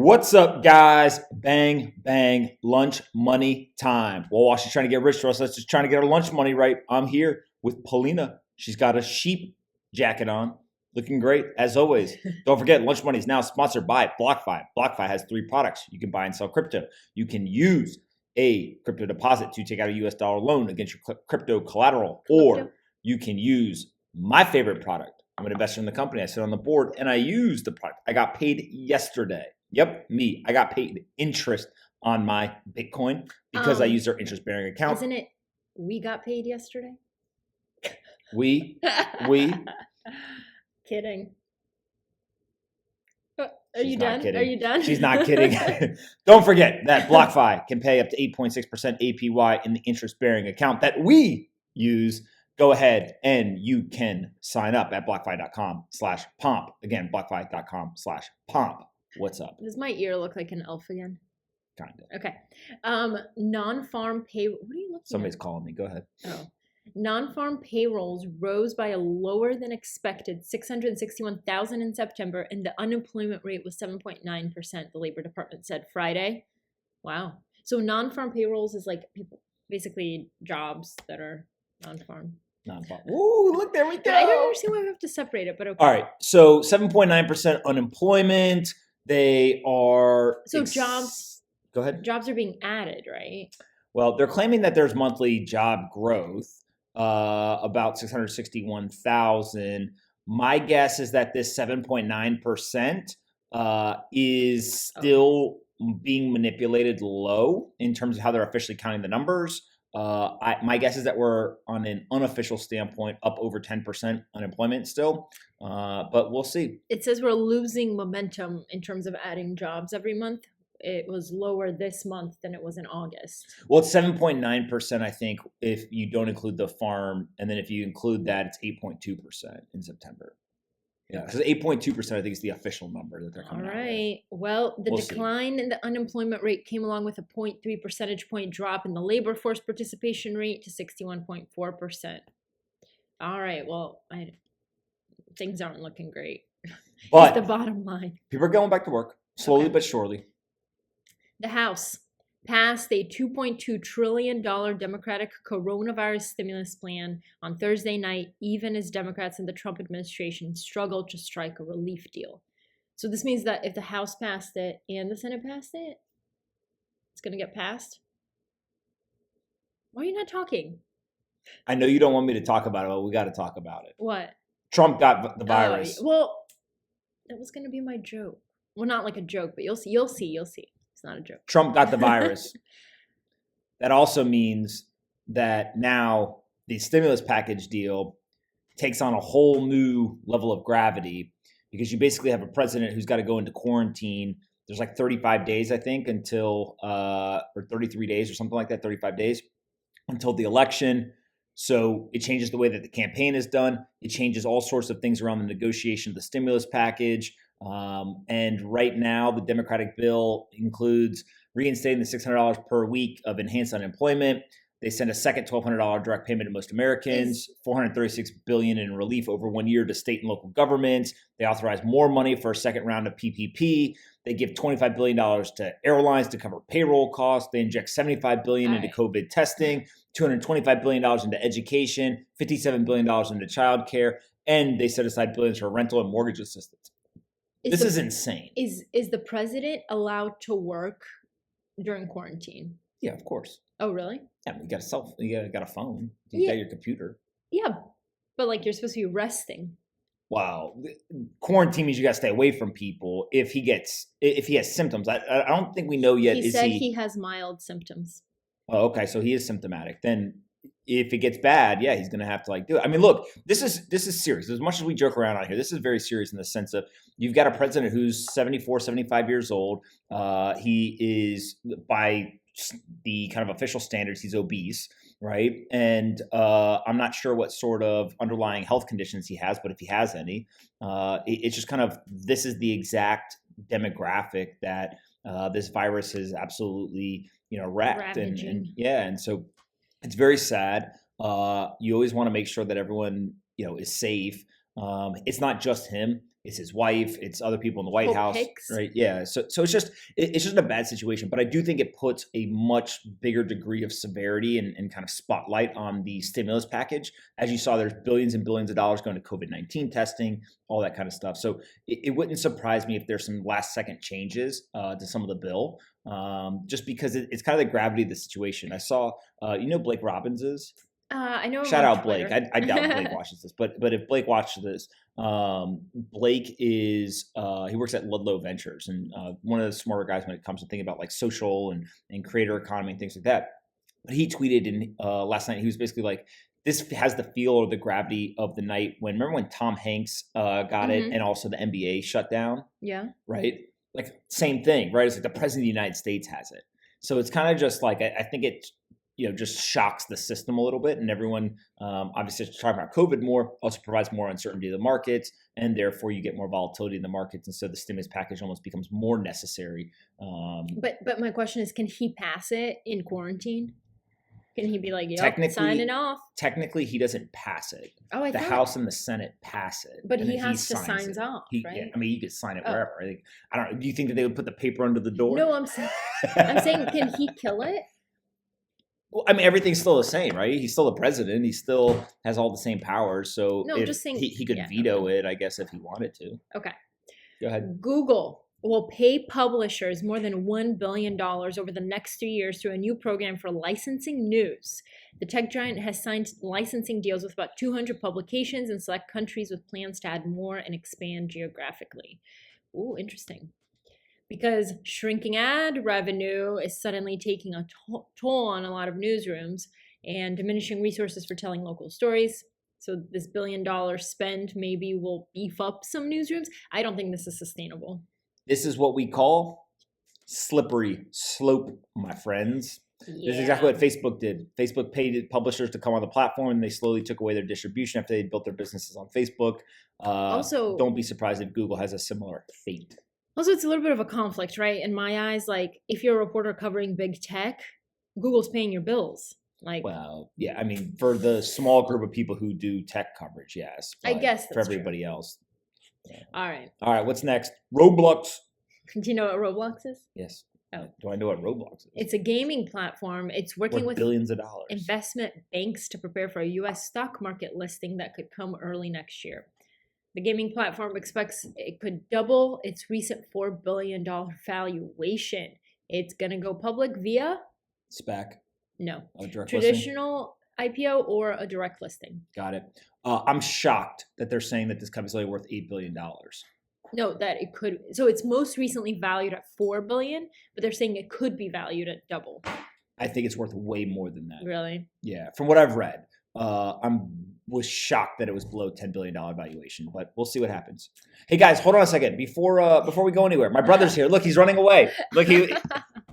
What's up, guys? Bang, bang, lunch money time. Well, while she's trying to get rich for us, let's just trying to get our lunch money right. I'm here with Polina. She's got a sheep jacket on, looking great as always. Don't forget, lunch money is now sponsored by BlockFi. BlockFi has 3 products. You can buy and sell crypto. You can use a crypto deposit to take out a US dollar loan against your crypto collateral, or you can use my favorite product. I'm an investor in the company. I sit on the board and I use the product. I got paid yesterday. Yep, me. I got paid interest on my Bitcoin because I used their interest-bearing account. Isn't it we got paid yesterday? We. Kidding. Are you done? Kidding. Are you done? She's not kidding. Don't forget that BlockFi can pay up to 8.6% APY in the interest-bearing account that we use. Go ahead and you can sign up at BlockFi.com/Pomp. Again, BlockFi.com/Pomp. What's up? Does my ear look like an elf again? Kind of. Okay. Non-farm pay. What are you looking Somebody's at? calling me. Go ahead. Oh. Non-farm payrolls rose by a lower than expected 661,000 in September, and the unemployment rate was 7.9%, the Labor Department said Friday. Wow. So non-farm payrolls is like people, basically jobs that are non-farm. Non-farm. Ooh, look, there we go. But I don't understand why we have to separate it, but okay. All right. So 7.9% unemployment. They are jobs. Go ahead. Jobs are being added, right? Well, they're claiming that there's monthly job growth, about 661,000. My guess is that this 7.9% is still being manipulated low in terms of how they're officially counting the numbers. My guess is that we're on an unofficial standpoint up over 10% unemployment still, but we'll see. It says we're losing momentum in terms of adding jobs every month. It was lower this month than it was in August. Well, it's 7.9%, I think, if you don't include the farm, and then if you include that, it's 8.2% in September. Yeah, because 8.2% I think is the official number that they're coming out with. All right. Well, the We'll decline in the unemployment rate came along with a 0.3 percentage point drop in the labor force participation rate to 61.4%. All right. Well, things aren't looking great. But the bottom line. People are going back to work slowly but surely. The House passed a $2.2 trillion Democratic coronavirus stimulus plan on Thursday night, even as Democrats in the Trump administration struggled to strike a relief deal. So this means that if the House passed it and the Senate passed it, it's going to get passed? Why are you not talking? I know you don't want me to talk about it, but we got to talk about it. What? Trump got the virus. Well, that was going to be my joke. Well, not like a joke, but you'll see. It's not a joke. Trump got the virus. That also means that now the stimulus package deal takes on a whole new level of gravity because you basically have a president who's got to go into quarantine. There's like 35 days, I think, until, or 33 days or something like that, 35 days until the election. So it changes the way that the campaign is done. It changes all sorts of things around the negotiation of the stimulus package. And right now, the Democratic bill includes reinstating the $600 per week of enhanced unemployment. They send a second $1,200 direct payment to most Americans, $436 billion in relief over 1 year to state and local governments. They authorize more money for a second round of PPP. They give $25 billion to airlines to cover payroll costs. They inject $75 billion into COVID testing, $225 billion into education, $57 billion into childcare, and they set aside billions for rental and mortgage assistance. This is insane. Is the president allowed to work during quarantine? Yeah, of course. Oh, really? Yeah, you got a phone. You got your computer. Yeah, but like you're supposed to be resting. Wow, quarantine means you got to stay away from people. If he has symptoms, I don't think we know yet. He said he has mild symptoms. Oh, okay, so he is symptomatic. Then if it gets bad, yeah, he's going to have to do it. I mean, look, this is serious. As much as we joke around on here, this is very serious in the sense of you've got a president who's 74, 75 years old. He is, by the kind of official standards, he's obese, right? And I'm not sure what sort of underlying health conditions he has, but if he has any, it's just kind of, this is the exact demographic that this virus is absolutely, wrecked. And so it's very sad. You always want to make sure that everyone, is safe. It's not just him. it's his wife, it's other people in the White Pope House, Hicks. right? Yeah. So it's just a bad situation. But I do think it puts a much bigger degree of severity and kind of spotlight on the stimulus package. As you saw, there's billions and billions of dollars going to COVID-19 testing, all that kind of stuff. So it wouldn't surprise me if there's some last second changes to some of the bill, just because it's kind of the gravity of the situation. I saw, Blake Robbins is. I know. Shout out Blake. I doubt Blake watches this, but if Blake watches this, Blake is he works at Ludlow Ventures, and one of the smarter guys when it comes to thinking about like social and creator economy and things like that. But he tweeted in last night. He was basically like, "This has the feel or the gravity of the night remember when Tom Hanks got it, and also the NBA shut down." Yeah. Right. Like same thing, right? It's like the president of the United States has it, so it's kind of just like I think it. Just shocks the system a little bit, and everyone obviously is talking about COVID more, also provides more uncertainty to the markets, and therefore you get more volatility in the markets, and so the stimulus package almost becomes more necessary. But my question is, can he pass it in quarantine? Can he be like, yep, sign it off? Technically, he doesn't pass it. Oh, I the thought House and the Senate pass it, but he has to sign off, right? Yeah, I mean, you could sign it wherever. I don't know. Do you think that they would put the paper under the door? No, I'm saying, can he kill it? Well, I mean, everything's still the same, right? He's still the president. He still has all the same powers. So no, I'm just saying he could veto it, I guess, if he wanted to. Okay. Go ahead. Google will pay publishers more than $1 billion over the next 3 years through a new program for licensing news. The tech giant has signed licensing deals with about 200 publications in select countries with plans to add more and expand geographically. Ooh, interesting. Because shrinking ad revenue is suddenly taking a toll on a lot of newsrooms and diminishing resources for telling local stories. So this $1 billion spend maybe will beef up some newsrooms. I don't think this is sustainable. This is what we call slippery slope, my friends. Yeah. This is exactly what Facebook did. Facebook paid publishers to come on the platform, and they slowly took away their distribution after they built their businesses on Facebook. Also, don't be surprised if Google has a similar fate. Also, it's a little bit of a conflict, right? In my eyes, like if you're a reporter covering big tech, Google's paying your bills. Well, yeah, I mean, for the small group of people who do tech coverage, yes. I guess that's for everybody else. Yeah. All right. What's next? Roblox. Do you know what Roblox is? Yes. Oh. Do I know what Roblox is? It's a gaming platform. It's working with billions of dollars. Investment banks to prepare for a U.S. stock market listing that could come early next year. The gaming platform expects it could double its recent $4 billion valuation. It's going to go public via? SPAC. No. A direct traditional listing? IPO or a direct listing. Got it. I'm shocked that they're saying that this company's only worth $8 billion. No, that it could. So it's most recently valued at $4 billion, but they're saying it could be valued at double. I think it's worth way more than that. Really? Yeah. From what I've read. Was shocked that it was below $10 billion valuation, but we'll see what happens. Hey guys, hold on a second before we go anywhere. My brother's here. Look, he's running away. Look, he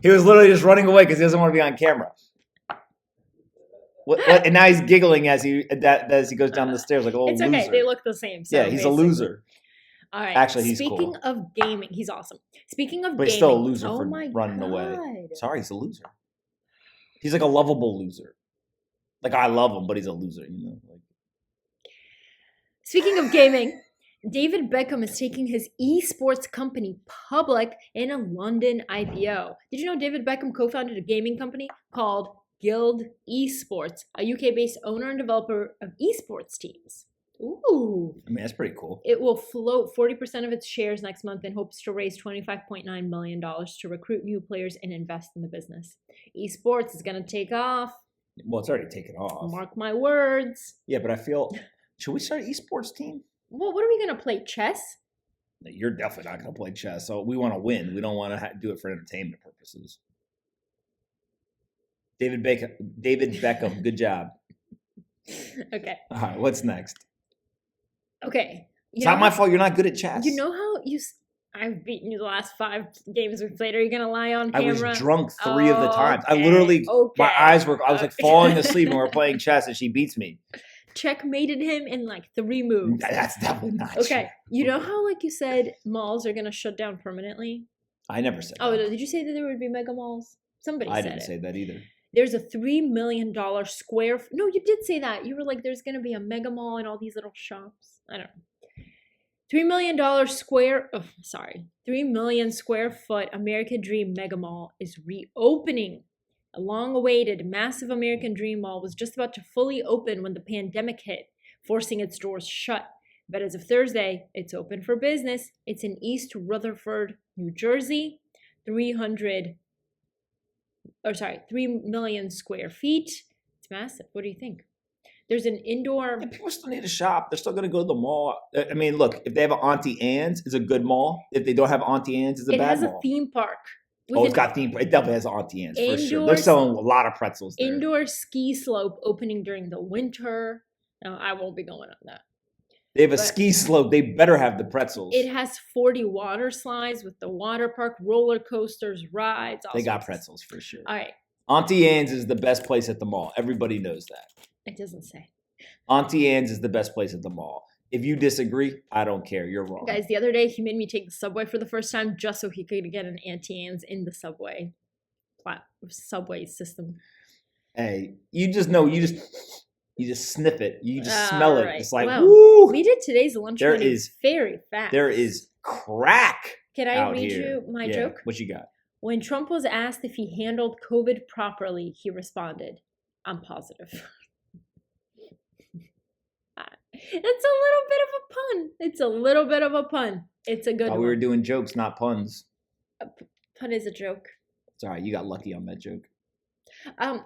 was literally just running away because he doesn't want to be on camera. And now he's giggling as he goes down the stairs like a little loser. It's okay. They look the same. So yeah, he's basically a loser. All right. Actually, he's Speaking cool. of gaming, he's awesome. Speaking of gaming, but he's still a loser for running away. Sorry, he's a loser. He's like a lovable loser. Like I love him, but he's a loser, Speaking of gaming, David Beckham is taking his eSports company public in a London IPO. Did you know David Beckham co-founded a gaming company called Guild Esports, a UK-based owner and developer of esports teams? Ooh. I mean, that's pretty cool. It will float 40% of its shares next month and hopes to raise $25.9 million to recruit new players and invest in the business. Esports is going to take off. Well, it's already taken off. Mark my words. Yeah, but I feel, should we start an esports team? Well, what are we going to play? Chess? You're definitely not going to play chess. So we want to win. We don't want to do it for entertainment purposes. David Beckham, good job. Okay. All right, what's next? Okay. It's not my fault you're not good at chess. You know how I've beaten you the last 5 games we've played. Are you going to lie on camera? I was drunk 3 of the times. Okay. I literally, my eyes were, I was like falling asleep when we were playing chess and she beats me. Checkmated him in like 3 moves. That's definitely not true. Okay. You know how like you said malls are going to shut down permanently? I never said that. Oh, did you say that there would be mega malls? Somebody said it. I didn't say that either. There's a $3 million square. No, you did say that. You were like, there's going to be a mega mall and all these little shops. I don't know. 3 million square foot American Dream Mega Mall is reopening. A long-awaited massive American Dream Mall was just about to fully open when the pandemic hit, forcing its doors shut. But as of Thursday, it's open for business. It's in East Rutherford, New Jersey, 3 million square feet. It's massive. What do you think? There's an indoor. And people still need to shop. They're still going to go to the mall. I mean, look, if they have an Auntie Anne's, it's a good mall. If they don't have Auntie Anne's, it's a bad mall. It has a theme park. It's got theme park. It definitely has Auntie Anne's for sure. They're selling a lot of pretzels there. Indoor ski slope opening during the winter. No, I won't be going on that. They have a ski slope. They better have the pretzels. It has 40 water slides with the water park, roller coasters, rides. They got pretzels for sure. All right. Auntie Anne's is the best place at the mall. Everybody knows that. It doesn't say. Auntie Anne's is the best place at the mall. If you disagree, I don't care. You're wrong. Guys, the other day he made me take the subway for the first time just so he could get an Auntie Anne's in the subway system. Hey, you just know, you just sniff it. You just smell it. Right. It's like, well, woo! We did today's lunch money very fast. There is crack. Can I read you my joke? What you got? When Trump was asked if he handled COVID properly, he responded, "I'm positive." It's a little bit of a pun. It's a good one. We were doing jokes, not puns. Pun is a joke. It's all right. You got lucky on that joke.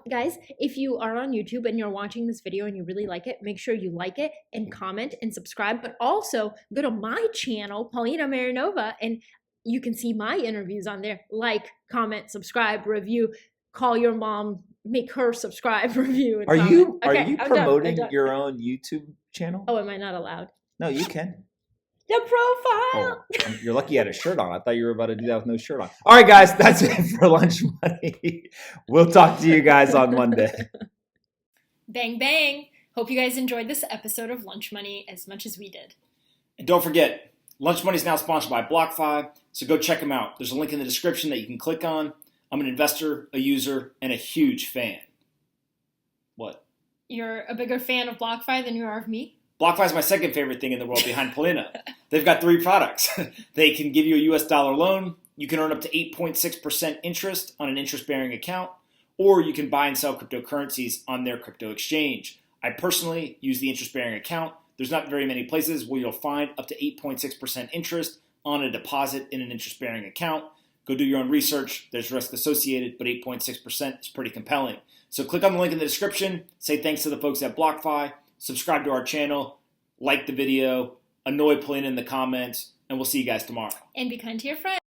Guys, if you are on YouTube and you're watching this video and you really like it, make sure you like it and comment and subscribe. But also go to my channel, Paulina Marinova, and you can see my interviews on there. Like, comment, subscribe, review, call your mom, make her subscribe, review. And are comment. you promoting your own YouTube channel? Oh, am I not allowed? No, you can. The profile. Oh, you're lucky you had a shirt on. I thought you were about to do that with no shirt on. All right, guys, that's it for Lunch Money. We'll talk to you guys on Monday. Bang, bang. Hope you guys enjoyed this episode of Lunch Money as much as we did. And don't forget, Lunch Money is now sponsored by BlockFi, so go check them out. There's a link in the description that you can click on. I'm an investor, a user, and a huge fan. What? You're a bigger fan of BlockFi than you are of me? BlockFi is my second favorite thing in the world behind Polina. They've got 3 products. They can give you a US dollar loan. You can earn up to 8.6% interest on an interest-bearing account, or you can buy and sell cryptocurrencies on their crypto exchange. I personally use the interest-bearing account. There's not very many places where you'll find up to 8.6% interest on a deposit in an interest-bearing account. Go do your own research. There's risk associated, but 8.6% is pretty compelling. So click on the link in the description. Say thanks to the folks at BlockFi. Subscribe to our channel. Like the video. Annoy Polina in the comments. And we'll see you guys tomorrow. And be kind to your friends.